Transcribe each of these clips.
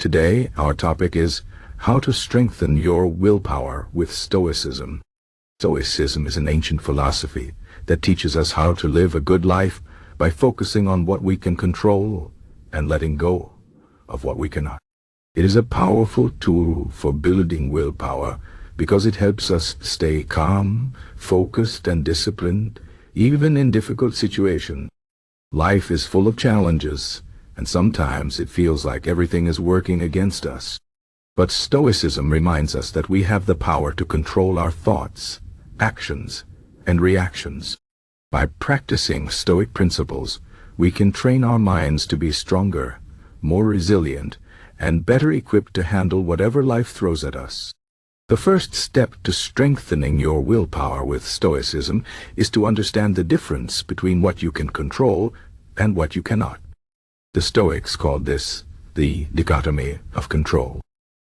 Today, our topic is how to strengthen your willpower with Stoicism. Stoicism is an ancient philosophy that teaches us how to live a good life by focusing on what we can control and letting go of what we cannot. It is a powerful tool for building willpower because it helps us stay calm, focused, and disciplined, even in difficult situations. Life is full of challenges, and sometimes it feels like everything is working against us. But Stoicism reminds us that we have the power to control our thoughts, actions, and reactions. By practicing Stoic principles, we can train our minds to be stronger, more resilient, and better equipped to handle whatever life throws at us. The first step to strengthening your willpower with Stoicism is to understand the difference between what you can control and what you cannot. The Stoics called this the dichotomy of control.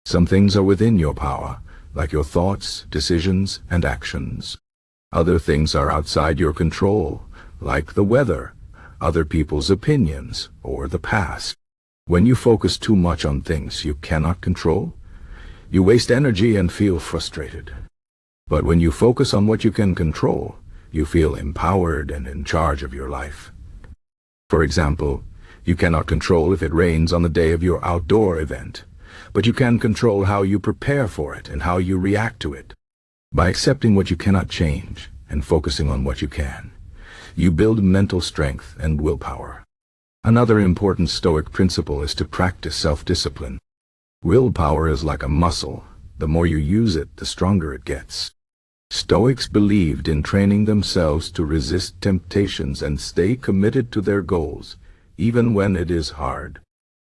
Some things are within your power, like your thoughts, decisions, and actions. Other things are outside your control, like the weather, other people's opinions, or the past. When you focus too much on things you cannot control, you waste energy and feel frustrated. But when you focus on what you can control, you feel empowered and in charge of your life. For example, you cannot control if it rains on the day of your outdoor event, but you can control how you prepare for it and how you react to it. By accepting what you cannot change and focusing on what you can, you build mental strength and willpower. Another important Stoic principle is to practice self-discipline. Willpower is like a muscle. The more you use it, the stronger it gets. Stoics believed in training themselves to resist temptations and stay committed to their goals, even when it is hard.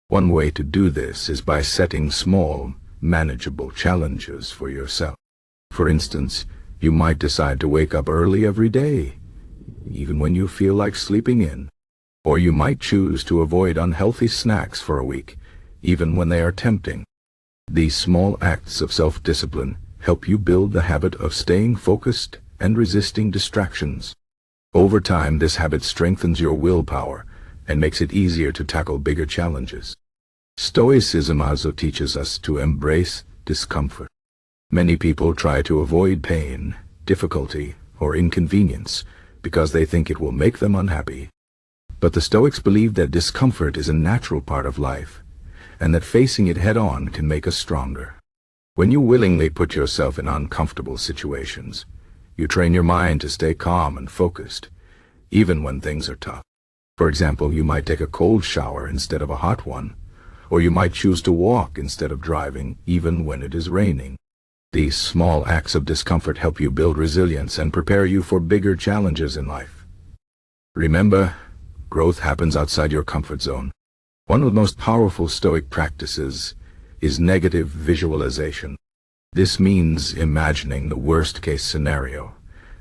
One way to do this is by setting small, manageable challenges for yourself. For instance, you might decide to wake up early every day, even when you feel like sleeping in. Or you might choose to avoid unhealthy snacks for a week, even when they are tempting. These small acts of self-discipline help you build the habit of staying focused and resisting distractions. Over time, this habit strengthens your willpower and makes it easier to tackle bigger challenges. Stoicism also teaches us to embrace discomfort. Many people try to avoid pain, difficulty, or inconvenience because they think it will make them unhappy. But the Stoics believe that discomfort is a natural part of life, and that facing it head-on can make us stronger. When you willingly put yourself in uncomfortable situations, you train your mind to stay calm and focused, even when things are tough. For example, you might take a cold shower instead of a hot one, or you might choose to walk instead of driving, even when it is raining. These small acts of discomfort help you build resilience and prepare you for bigger challenges in life. Remember, growth happens outside your comfort zone. One of the most powerful Stoic practices is negative visualization. This means imagining the worst-case scenario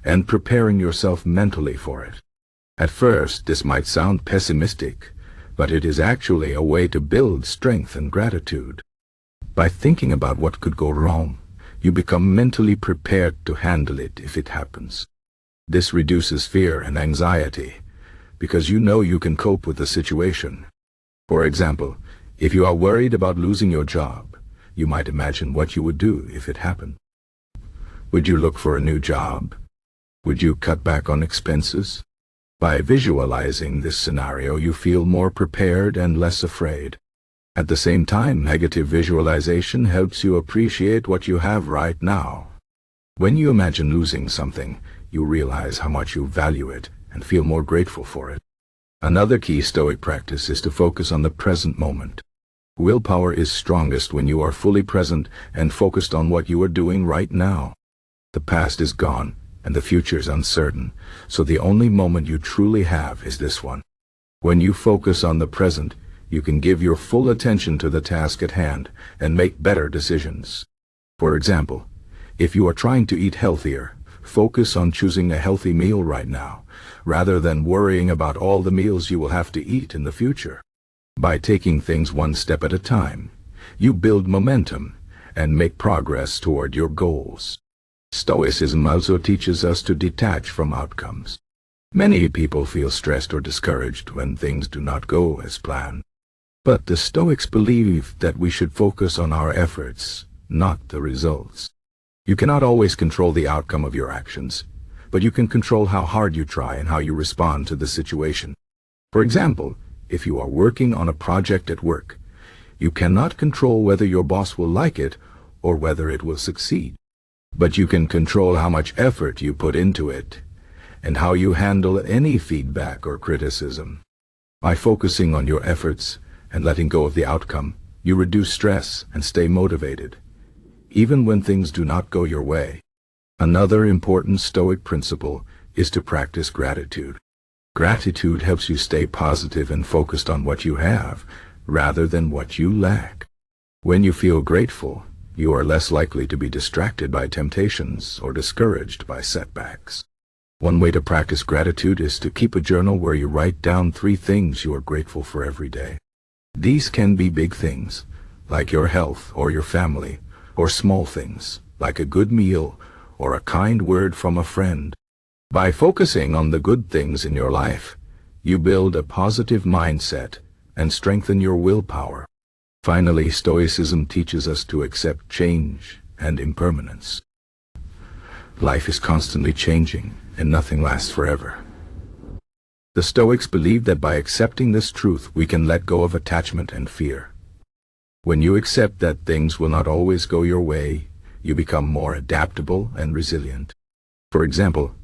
and preparing yourself mentally for it. At first, this might sound pessimistic, but it is actually a way to build strength and gratitude. By thinking about what could go wrong, you become mentally prepared to handle it if it happens. This reduces fear and anxiety, because you know you can cope with the situation. For example, if you are worried about losing your job, you might imagine what you would do if it happened. Would you look for a new job? Would you cut back on expenses? By visualizing this scenario, you feel more prepared and less afraid. At the same time, negative visualization helps you appreciate what you have right now. When you imagine losing something, you realize how much you value it and feel more grateful for it. Another key Stoic practice is to focus on the present moment. Willpower is strongest when you are fully present and focused on what you are doing right now. The past is gone and the future is uncertain, so the only moment you truly have is this one. When you focus on the present, you can give your full attention to the task at hand and make better decisions. For example, if you are trying to eat healthier, focus on choosing a healthy meal right now, rather than worrying about all the meals you will have to eat in the future. By taking things one step at a time, you build momentum and make progress toward your goals. Stoicism also teaches us to detach from outcomes. Many people feel stressed or discouraged when things do not go as planned. But the Stoics believe that we should focus on our efforts, not the results. You cannot always control the outcome of your actions, but you can control how hard you try and how you respond to the situation. For example, if you are working on a project at work, you cannot control whether your boss will like it or whether it will succeed. But you can control how much effort you put into it and how you handle any feedback or criticism. By focusing on your efforts and letting go of the outcome, you reduce stress and stay motivated, even when things do not go your way. Another important Stoic principle is to practice gratitude. Gratitude helps you stay positive and focused on what you have, rather than what you lack. When you feel grateful, you are less likely to be distracted by temptations or discouraged by setbacks. One way to practice gratitude is to keep a journal where you write down 3 things you are grateful for every day. These can be big things, like your health or your family, or small things, like a good meal or a kind word from a friend. By focusing on the good things in your life, you build a positive mindset and strengthen your willpower. Finally, Stoicism teaches us to accept change and impermanence. Life is constantly changing, and nothing lasts forever. The Stoics believe that by accepting this truth, we can let go of attachment and fear. When you accept that things will not always go your way, you become more adaptable and resilient. For example,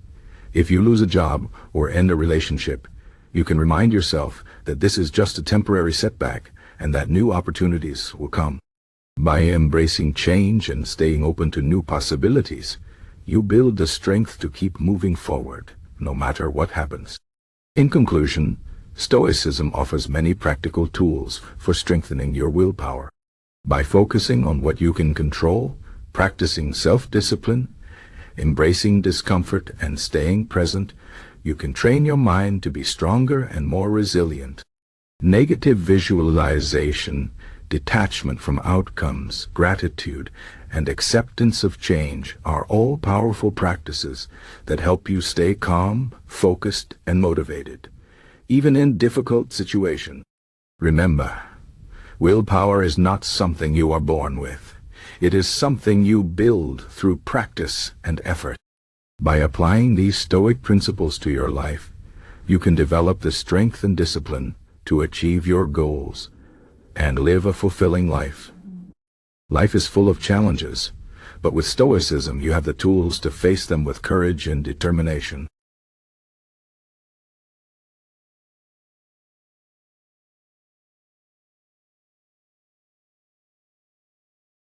if you lose a job or end a relationship, you can remind yourself that this is just a temporary setback and that new opportunities will come. By embracing change and staying open to new possibilities, you build the strength to keep moving forward, no matter what happens. In conclusion, Stoicism offers many practical tools for strengthening your willpower. By focusing on what you can control, practicing self-discipline, embracing discomfort, and staying present, you can train your mind to be stronger and more resilient. Negative visualization, detachment from outcomes, gratitude, and acceptance of change are all powerful practices that help you stay calm, focused, and motivated, even in difficult situations. Remember, willpower is not something you are born with. It is something you build through practice and effort. By applying these Stoic principles to your life, you can develop the strength and discipline to achieve your goals and live a fulfilling life. Life is full of challenges, but with Stoicism you have the tools to face them with courage and determination.